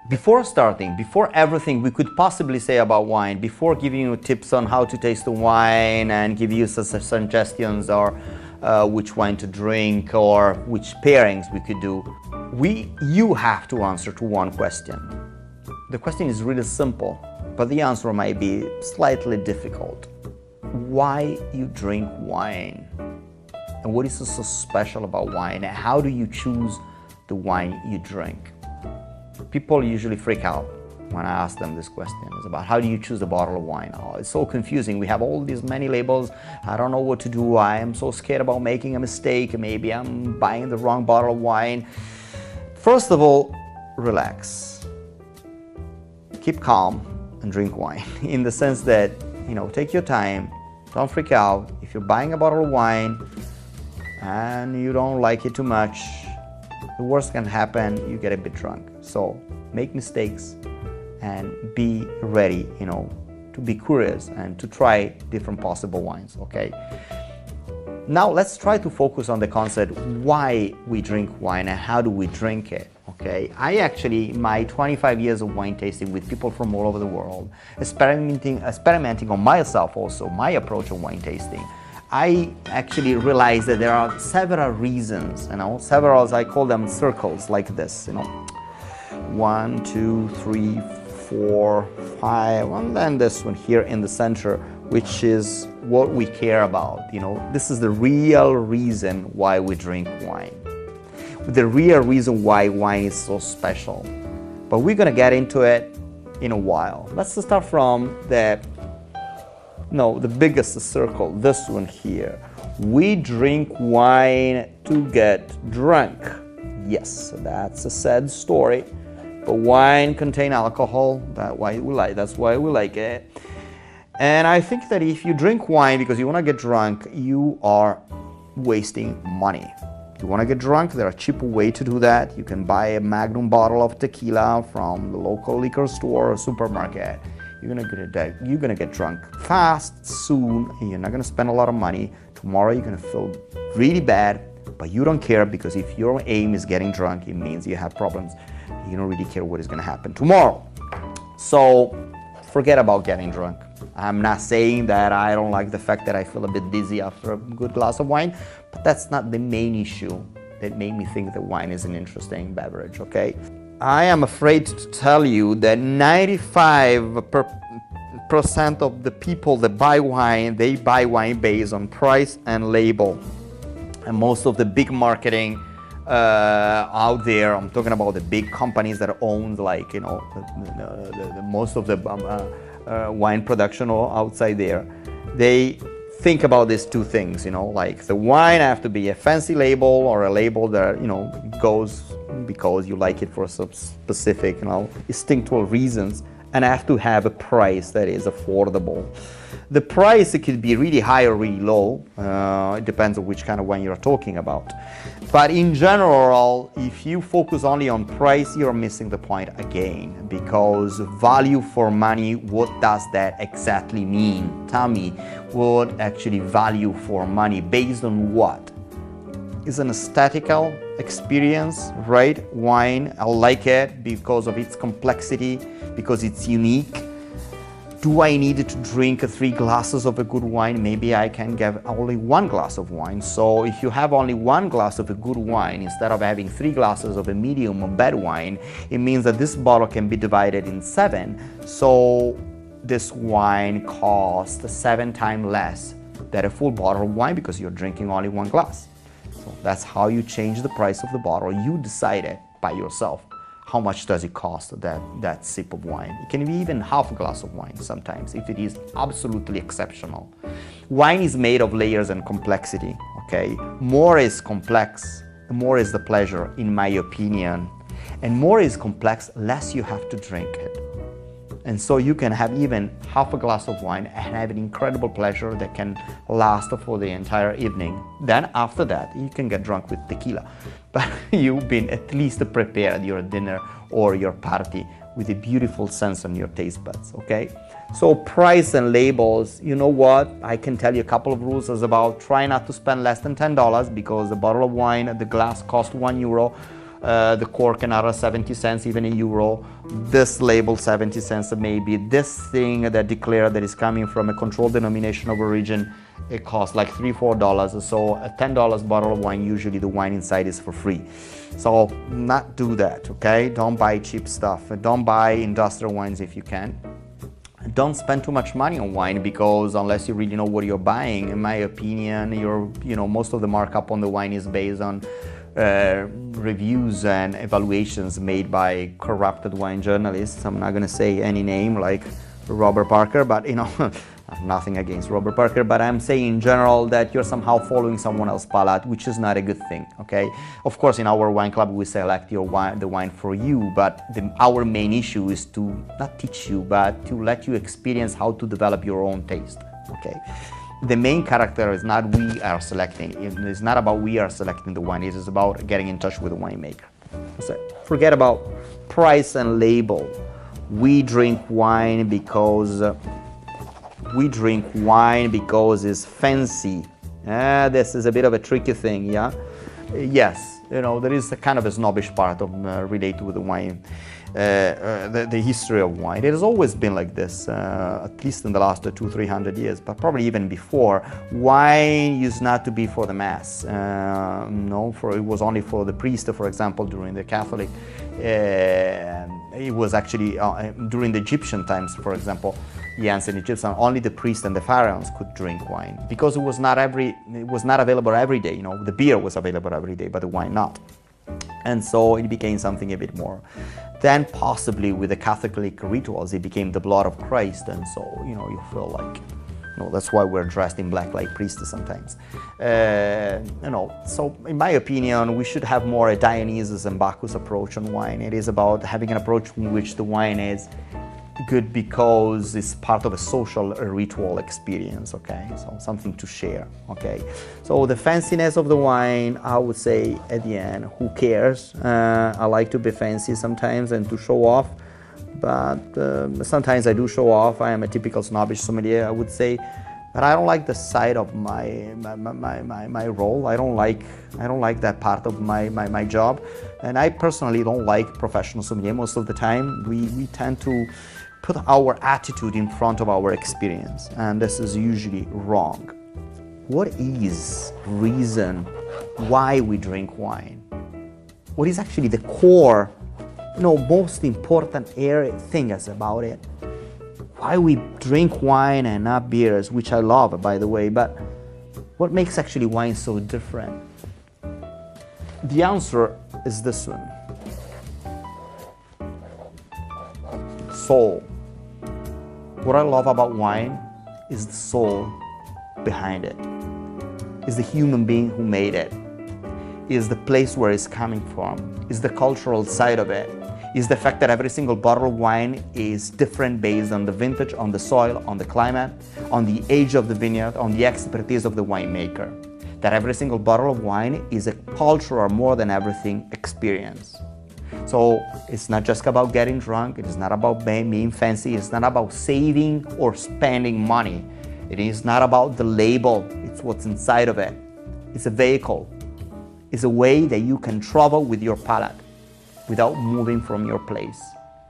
Before starting, before everything we could possibly say about wine, before giving you tips on how to taste the wine and give you suggestions or which wine to drink or which pairings we could do, you have to answer to one question. The question is really simple, but the answer might be slightly difficult. Why you drink wine? And what is so special about wine? And how do you choose the wine you drink? People usually freak out when I ask them this question. It's about how do you choose a bottle of wine? Oh, it's so confusing. We have all these many labels. I don't know what to do. I am so scared about making a mistake. Maybe I'm buying the wrong bottle of wine. First of all, relax. Keep calm and drink wine in the sense that, take your time. Don't freak out. If you're buying a bottle of wine and you don't like it too much, the worst can happen, you get a bit drunk. So make mistakes and be ready, to be curious and to try different possible wines, okay? Now let's try to focus on the concept why we drink wine and how do we drink it, okay? My 25 years of wine tasting with people from all over the world, experimenting on myself also, my approach of wine tasting, I actually realized that there are several reasons, I call them circles like this, 1, 2, 3, 4, 5, and then this one here in the center, which is what we care about. This is the real reason why we drink wine, the real reason why wine is so special. But we're gonna get into it in a while. Let's start from the biggest circle, this one here. We drink wine to get drunk. Yes, that's a sad story, but wine contains alcohol. That's why we like it. And I think that if you drink wine because you want to get drunk, you are wasting money. You want to get drunk, there are cheaper ways to do that. You can buy a magnum bottle of tequila from the local liquor store or supermarket. You're gonna get drunk fast, soon, and you're not gonna spend a lot of money. Tomorrow you're gonna feel really bad, but you don't care because if your aim is getting drunk, it means you have problems. You don't really care what is gonna happen tomorrow. So forget about getting drunk. I'm not saying that I don't like the fact that I feel a bit dizzy after a good glass of wine, but that's not the main issue that made me think that wine is an interesting beverage, okay? I am afraid to tell you that 95% of the people that buy wine, they buy wine based on price and label. And most of the big marketing out there, I'm talking about the big companies that own most of the wine production outside there, they think about these two things, like the wine have to be a fancy label or a label that, goes because you like it for some specific, instinctual reasons, and have to have a price that is affordable. The price, it could be really high or really low. It depends on which kind of wine you're talking about. But in general, if you focus only on price, you're missing the point again, because value for money, what does that exactly mean? Tell me, what actually value for money, based on what? Is an aesthetical experience, right? Wine, I like it because of its complexity, because it's unique. Do I need to drink 3 glasses of a good wine? Maybe I can get only 1 glass of wine. So if you have only 1 glass of a good wine, instead of having 3 glasses of a medium or bad wine, it means that this bottle can be divided in 7. So this wine costs 7 times less than a full bottle of wine because you're drinking only 1 glass. So that's how you change the price of the bottle. You decide it by yourself. How much does it cost, that sip of wine? It can be even half a glass of wine sometimes, if it is absolutely exceptional. Wine is made of layers and complexity, okay? More is complex, more is the pleasure, in my opinion. And more is complex, less you have to drink it. And so you can have even half a glass of wine and have an incredible pleasure that can last for the entire evening. Then after that, you can get drunk with tequila. But you've been at least prepared your dinner or your party with a beautiful sense on your taste buds, okay? So price and labels, you know what? I can tell you a couple of rules as about try not to spend less than $10 because a bottle of wine, the glass costs €1. the cork another 70 cents, even in euro. This label 70 cents, maybe this thing that declare that is coming from a controlled denomination of origin, it costs like $3-4. So a $10 bottle of wine, usually the wine inside is for free. So not do that, okay? Don't buy cheap stuff. Don't buy industrial wines if you can. Don't spend too much money on wine, because unless you really know what you're buying, in my opinion, most of the markup on the wine is based on reviews and evaluations made by corrupted wine journalists. I'm not going to say any name like Robert Parker, but nothing against Robert Parker, but I'm saying in general that you're somehow following someone else's palate, which is not a good thing, okay? Of course, in our wine club, we select the wine for you, but our main issue is to not teach you, but to let you experience how to develop your own taste, okay? The main character is not we are selecting. It's not about we are selecting the wine. It is about getting in touch with the winemaker. So forget about price and label. We drink wine because it's fancy. This is a bit of a tricky thing, yeah? Yes, there is a kind of a snobbish part of related with the wine, the history of wine. It has always been like this, at least in the last 200-300 years, but probably even before. Wine used not to be for the mass. It was only for the priest, for example, during the Catholic. It was actually during the Egyptian times, for example, the ancient Egyptians, only the priests and the pharaohs could drink wine, because it was not available every day. The beer was available every day, but the wine not. And so it became something a bit more. Then possibly with the Catholic rituals, it became the blood of Christ, and so you feel like, that's why we're dressed in black like priests sometimes. So in my opinion, we should have more a Dionysus and Bacchus approach on wine. It is about having an approach in which the wine is good because it's part of a social ritual experience, okay? So something to share, okay? So the fanciness of the wine, I would say at the end, who cares? I like to be fancy sometimes and to show off, but sometimes I do show off. I am a typical snobbish sommelier, I would say, but I don't like the side of my role. I don't like that part of my job, and I personally don't like professional sommelier. Most of the time, we tend to put our attitude in front of our experience, and this is usually wrong. What is reason why we drink wine? What is actually the core, most important thing is about it? Why we drink wine and not beers, which I love, by the way, but what makes actually wine so different? The answer is this one. Soul. What I love about wine is the soul behind it. Is the human being who made it. Is the place where it's coming from. Is the cultural side of it. Is the fact that every single bottle of wine is different based on the vintage, on the soil, on the climate, on the age of the vineyard, on the expertise of the winemaker. That every single bottle of wine is a cultural, more than everything, experience. So it's not just about getting drunk, it is not about being fancy, it's not about saving or spending money. It is not about the label, it's what's inside of it. It's a vehicle. It's a way that you can travel with your palate without moving from your place.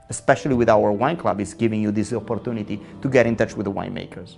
Especially with our wine club, it's giving you this opportunity to get in touch with the winemakers.